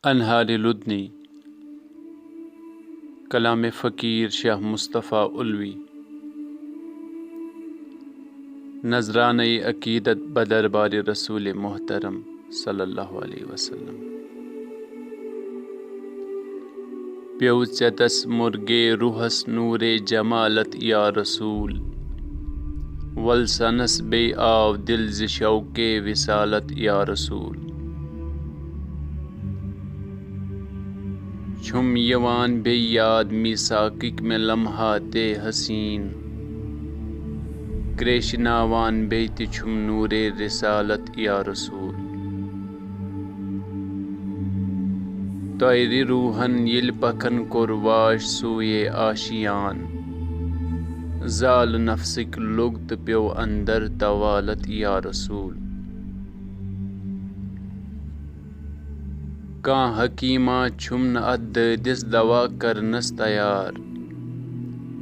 انہار لدنی کلام فقیر شاہ مصطفیٰ علوی نذرانہ عقیدت بدربار رسول محترم صلی اللہ علیہ وسلم۔ پیو ژیتس مرغے روحس نور جمالت یا رسول، ولسنس بے آو دل ز شوق وصالت یا رسول۔ چھم یوان بے یاد میثاقک میں لمحات حسین، کریشناوان بیتہِ چھم نور رسالت یا رسول۔ طائرِ روحن ییٚلہِ پکھن کوٚر واش سوے آشیان، زال نفسٕکۍ لوٚگ تہٕ پیوٚو اندر طوالت یا رسول۔ کانٛہہ حکیما چھُم نہٕ اتھ دٲدِس دوا کرنس تیار،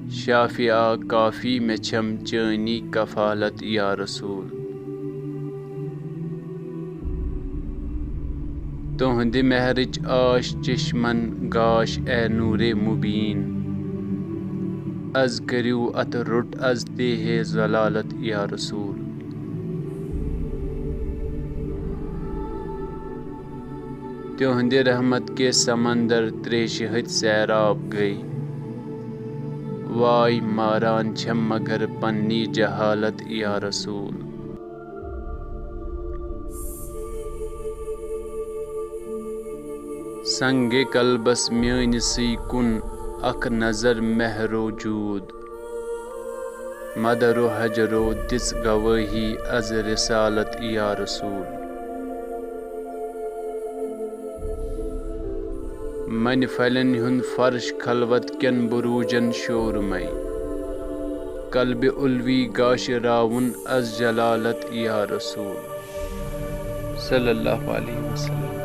شافعہ کافی مےٚ چھم چٲنی کفالت یا رسول۔ تُہنٛدِ مہرٕچ آش چشمن گاش اے نورِ مبیٖن، از کٔرِو اتھ روٚٹ از تیہے ضلالت یا رسول۔ تِہنٛدِ رحمت کے سمندر تریشہِ ہتھۍ سیراب گٔے، واے ماران چھم مگر پننی جہالت یا رسول۔ سنگِ قلبس میٲنسٕے کُن اکھ نظر مہرو جوٗد، مدرو حجرو دِژ گوٲہی از رسالت یا رسول۔ منہِ پھلٮ۪ن ہُنٛد فرش خلوت کٮ۪ن بروجن شورمے، قلبِ علوی گاشراوُن از جلالت یا رسول صلی اللہ علیہ وسلم۔